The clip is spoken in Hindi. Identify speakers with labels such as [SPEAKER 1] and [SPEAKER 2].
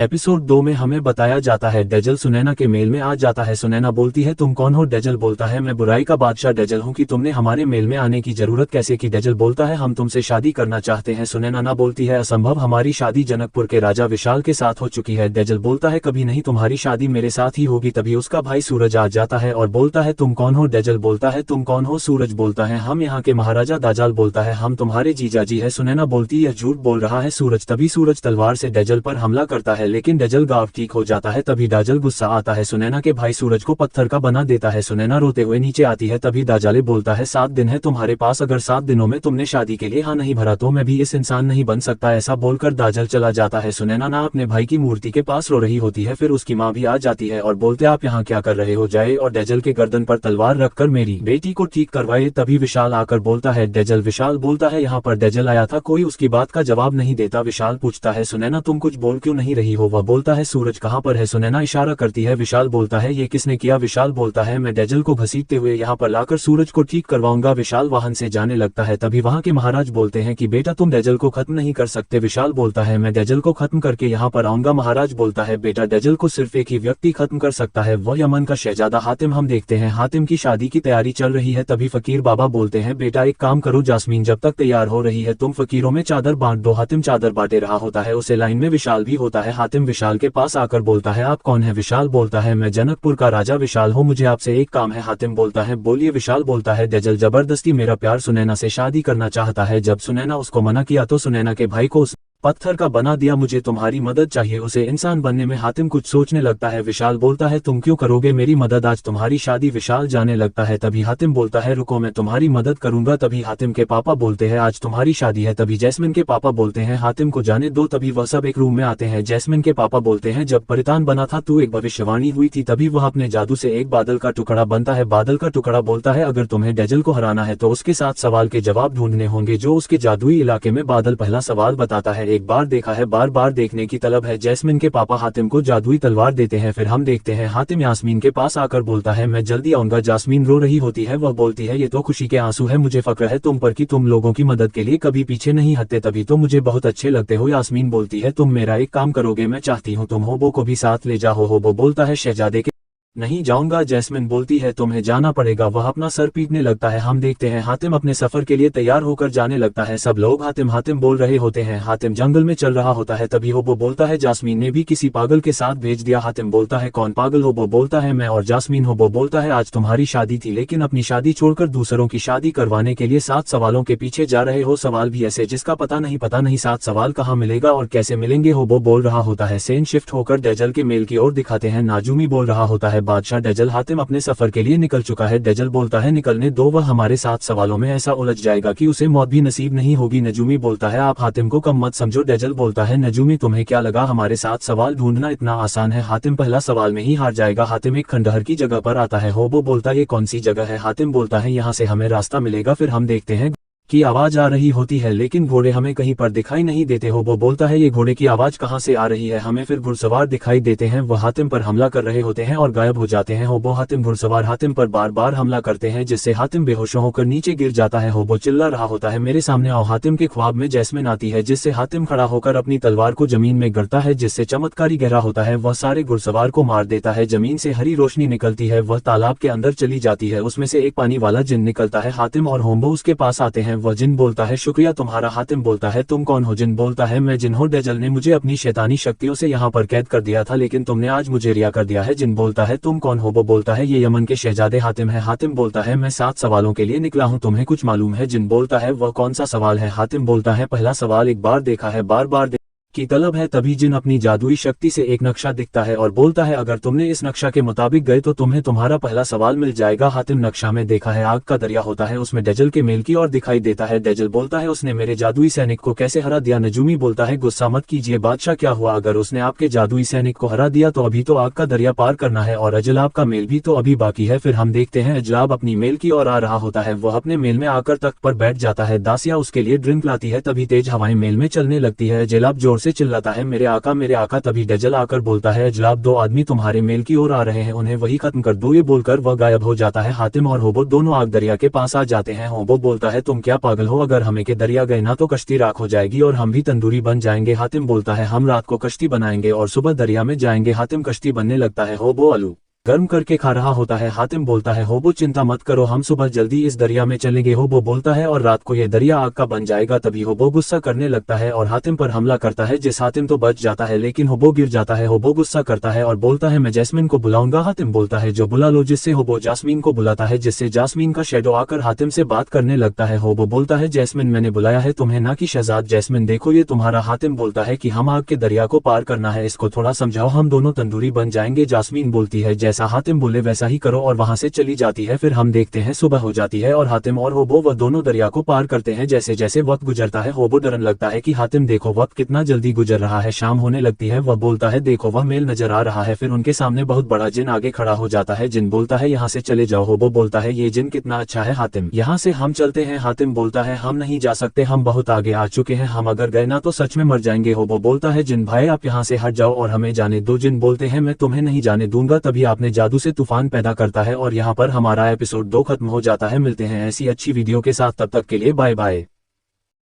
[SPEAKER 1] एपिसोड 2 में हमें बताया जाता है डेजल सुनैना के मेल में आ जाता है। सुनैना बोलती है तुम कौन हो? डेजल बोलता है मैं बुराई का बादशाह डेजल हूँ कि तुमने हमारे मेल में आने की जरूरत कैसे की? डेजल बोलता है हम तुमसे शादी करना चाहते हैं। सुनैना ना बोलती है असंभव, हमारी शादी जनकपुर के राजा विशाल के साथ हो चुकी है। डेजल बोलता है कभी नहीं, तुम्हारी शादी मेरे साथ ही होगी। तभी उसका भाई सूरज आ जाता है और बोलता है तुम कौन हो? डेजल बोलता है तुम कौन हो? सूरज बोलता है हम यहाँ के महाराजा। दाजाल बोलता है हम तुम्हारे जीजाजी है। सुनैना बोलती है झूठ बोल रहा है सूरज। तभी सूरज तलवार से डेजल पर हमला करता है लेकिन डेजल ठीक हो जाता है। तभी दाजल गुस्सा आता है, सुनैना के भाई सूरज को पत्थर का बना देता है। सुनैना रोते हुए नीचे आती है। तभी दाजाले बोलता है 7 दिन है तुम्हारे पास, अगर 7 दिनों में तुमने शादी के लिए हाँ नहीं भरा तो मैं भी इस इंसान नहीं बन सकता। ऐसा बोलकर दाजल चला जाता है। सुनैना ना अपने भाई की मूर्ति के पास रो रही होती है। फिर उसकी माँ भी आ जाती है और बोलते आप यहाँ क्या कर रहे हो? जाए और डेजल के गर्दन पर तलवार रखकर मेरी बेटी को ठीक करवाए। तभी विशाल आकर बोलता है डेजल। विशाल बोलता है यहाँ पर डेजल आया था, कोई उसकी बात का जवाब नहीं देता। विशाल पूछता है सुनैना तुम कुछ बोल क्यों नहीं रही हो? वह बोलता है सूरज कहाँ पर है? सुनैना इशारा करती है। विशाल बोलता है ये किसने किया? विशाल बोलता है मैं डेजल को घसीटते हुए यहाँ पर लाकर सूरज को ठीक करवाऊंगा। विशाल वाहन से जाने लगता है। तभी वहाँ के महाराज बोलते हैं कि बेटा तुम डेजल को खत्म नहीं कर सकते। विशाल बोलता है मैं डेजल को खत्म करके यहाँ पर आऊंगा। महाराज बोलता है बेटा डेजल को सिर्फ एक ही व्यक्ति खत्म कर सकता है, वह यमन का शहजादा हातिम। हम देखते हैं हातिम की शादी की तैयारी चल रही है। तभी फकीर बाबा बोलते हैं बेटा एक काम करो, जास्मीन जब तक तैयार हो रही है तुम फकीरों में चादर बांट दो। हातिम चादर बांटे रहा होता है, उसे लाइन में विशाल भी होता है। हातिम विशाल के पास आकर बोलता है आप कौन है? विशाल बोलता है मैं जनकपुर का राजा विशाल हूँ, मुझे आपसे एक काम है। हातिम बोलता है बोलिए। विशाल बोलता है डेजल जबरदस्ती मेरा प्यार सुनैना से शादी करना चाहता है, जब सुनैना उसको मना किया तो सुनैना के भाई को उस पत्थर का बना दिया। मुझे तुम्हारी मदद चाहिए उसे इंसान बनने में। हातिम कुछ सोचने लगता है। विशाल बोलता है तुम क्यों करोगे मेरी मदद? आज तुम्हारी शादी। विशाल जाने लगता है। तभी हातिम बोलता है रुको मैं तुम्हारी मदद करूंगा। तभी हातिम के पापा बोलते हैं आज तुम्हारी शादी है। तभी जैस्मिन के पापा बोलते हैं हातिम को जाने दो। तभी वह सब एक रूम में आते हैं। जैस्मिन के पापा बोलते हैं जब परितान बना था तो एक भविष्यवाणी हुई थी, तभी वह अपने जादू से एक बादल का टुकड़ा बनता है। बादल का टुकड़ा बोलता है अगर तुम्हें डेजल को हराना है तो उसके साथ सवाल के जवाब ढूंढने होंगे जो उसके जादुई इलाके में। बादल पहला सवाल बताता है एक बार देखा है बार बार देखने की तलब है। जैस्मिन के पापा हातिम को जादुई तलवार देते हैं। फिर हम देखते हैं हातिम यास्मीन के पास आकर बोलता है मैं जल्दी आऊंगा। जास्मीन रो रही होती है, वह बोलती है ये तो खुशी के आंसू है, मुझे फक्र है तुम पर कि तुम लोगों की मदद के लिए कभी पीछे नहीं हटते, तभी तो मुझे बहुत अच्छे लगते हो। यास्मीन बोलती है तुम मेरा एक काम करोगे? मैं चाहती हूँ तुम होबो को भी साथ ले जाओ। होबो बोलता है शहजादे के नहीं जाऊंगा। जैस्मिन बोलती है तुम्हें जाना पड़ेगा। वह अपना सर पीटने लगता है। हम देखते हैं हातिम अपने सफर के लिए तैयार होकर जाने लगता है। सब लोग हातिम हातिम बोल रहे होते हैं। हातिम जंगल में चल रहा होता है। तभी होबो बोलता है जास्मीन ने भी किसी पागल के साथ भेज दिया। हातिम बोलता है कौन पागल? होबो बोलता है मैं और जास्मीन। होबो बोलता है आज तुम्हारी शादी थी लेकिन अपनी शादी छोड़कर दूसरों की शादी करवाने के लिए 7 सवालों के पीछे जा रहे हो। सवाल भी ऐसे जिसका पता नहीं 7 सवाल कहाँ मिलेगा और कैसे मिलेंगे? होबो बोल रहा होता है। सेन शिफ्ट होकर डेजल के मेल की ओर दिखाते हैं। नाजुमी बोल रहा होता है बादशाह डेजल हातिम अपने सफर के लिए निकल चुका है। डेजल बोलता है निकलने दो, वह हमारे 7 सवालों में ऐसा उलझ जाएगा कि उसे मौत भी नसीब नहीं होगी। नजूमी बोलता है आप हातिम को कम मत समझो। डेजल बोलता है नजूमी तुम्हें क्या लगा हमारे 7 सवाल ढूंढना इतना आसान है? हातिम पहला सवाल में ही हार जाएगा। हातिम एक खंडहर की जगह पर आता है। होबो बोलता है ये कौन सी जगह है? हातिम बोलता है यहाँ से हमें रास्ता मिलेगा। फिर हम देखते हैं की आवाज आ रही होती है लेकिन घोड़े हमें कहीं पर दिखाई नहीं देते। होबो बोलता है ये घोड़े की आवाज कहाँ से आ रही है? हमें फिर घुड़सवार दिखाई देते हैं, वह हातिम पर हमला कर रहे होते हैं और गायब हो जाते हैं। होबो हातिम घुड़सवार हातिम पर बार बार हमला करते हैं जिससे हातिम बेहोश होकर नीचे गिर जाता है। होबो चिल्ला रहा होता है मेरे सामने आओ। हातिम के ख्वाब में जैस्मिन आती है जिससे हातिम खड़ा होकर अपनी तलवार को जमीन में गड़ता है जिससे चमत्कारी गहरा होता है। वह सारे घुड़सवार को मार देता है। जमीन से हरी रोशनी निकलती है, वह तालाब के अंदर चली जाती है। उसमें से एक पानी वाला जिन निकलता है। हातिम और होम्बो उसके पास आते हैं। वह जिन बोलता है शुक्रिया तुम्हारा। हातिम बोलता है तुम कौन हो? जिन बोलता है मैं जिन हूँ। डेजल ने मुझे अपनी शैतानी शक्तियों से यहाँ पर कैद कर दिया था लेकिन तुमने आज मुझे रिहा कर दिया है। जिन बोलता है तुम कौन हो? वो बोलता है ये यमन के शहजादे हातिम है। हातिम बोलता है मैं 7 सवालों के लिए निकला हूँ, तुम्हें कुछ मालूम है? जिन बोलता है वह कौन सा सवाल है? हातिम बोलता है पहला सवाल एक बार देखा है बार बार की तलब है। तभी जिन अपनी जादुई शक्ति से एक नक्शा दिखता है और बोलता है अगर तुमने इस नक्शा के मुताबिक गए तो तुम्हें तुम्हारा पहला सवाल मिल जाएगा। हातिम नक्शा में देखा है आग का दरिया होता है, उसमें डेजल के मेल की ओर दिखाई देता है। डेजल बोलता है उसने मेरे जादुई सैनिक को कैसे हरा दिया? नजूमी बोलता है गुस्सा मत कीजिए बादशाह, क्या हुआ? अगर उसने आपके जादुई सैनिक को हरा दिया तो अभी तो आग का दरिया पार करना है और अजलाब का मेल भी तो अभी बाकी है। फिर हम देखते हैं अजलाब अपनी मेल की ओर आ रहा होता है। वह अपने मेल में आकर तख्त पर बैठ जाता है। दासिया उसके लिए ड्रिंक लाती है। तभी तेज हवाएं मेल में चलने लगती है। अजलाब जोर से चिल्लाता है, मेरे आका। तभी डेजल आकर बोलता है, जनाब 2 आदमी तुम्हारे मेल की ओर आ रहे हैं, उन्हें वही खत्म कर दो। ये बोलकर वह गायब हो जाता है। हातिम और होबो दोनों आग दरिया के पास आ जाते हैं। होबो बोलता है, तुम क्या पागल हो, अगर हमें के दरिया गए ना तो कश्ती राख हो जाएगी और हम भी तंदूरी बन जाएंगे। हातिम बोलता है, हम रात को कश्ती बनाएंगे और सुबह दरिया में जाएंगे। हातिम कश्ती बनने लगता है। होबो आलू गर्म करके खा रहा होता है। हातिम बोलता है, होबो चिंता मत करो, हम सुबह जल्दी इस दरिया में चलेंगे। होबो बोलता है, और रात को ये दरिया आग का बन जाएगा। तभी होबो गुस्सा करने लगता है और हातिम पर हमला करता है। जिस हातिम तो बच जाता है, लेकिन होबो गिर जाता है। होबो गुस्सा करता है और बोलता है, मैं जैस्मिन को बुलाऊंगा। हातिम बोलता है, जो बुला लो। जिससे होबो जास्मीन को बुलाता है, जिससे जास्मीन का शैडो आकर हातिम से बात करने लगता है। होबो बोलता है, जैस्मिन मैंने बुलाया है तुम्हें, ना कि शहजाद। जैस्मिन देखो ये तुम्हारा। हातिम बोलता है कि हम आग के दरिया को पार करना है, इसको थोड़ा समझाओ, हम दोनों तंदूरी बन जाएंगे। जास्मीन बोलती है, जैसा हातिम बोले वैसा ही करो, और वहां से चली जाती है। फिर हम देखते हैं सुबह हो जाती है और हातिम और होबो वह दोनों दरिया को पार करते हैं। जैसे जैसे वक्त गुजरता है, होबो डरने लगता है कि हातिम देखो वक्त कितना जल्दी गुजर रहा है। शाम होने लगती है। वह बोलता है, देखो वह मेल नजर आ रहा है। फिर उनके सामने बहुत बड़ा जिन आगे खड़ा हो जाता है। जिन बोलता है, यहाँ से चले जाओ। होबो बोलता है, ये जिन कितना अच्छा है हातिम, यहाँ से हम चलते हैं। हातिम बोलता है, हम नहीं जा सकते, हम बहुत आगे आ चुके हैं, हम अगर गए ना तो सच में मर जाएंगे। होबो बोलता है, जिन भाई आप यहाँ से हट जाओ और हमें जाने दो। जिन बोलते हैं, मैं तुम्हें नहीं जाने दूंगा। तभी आपने जादू से तूफान पैदा करता है और यहाँ पर हमारा एपिसोड 2 खत्म हो जाता है। मिलते हैं ऐसी अच्छी वीडियो के साथ, तब तक के लिए बाय बाय।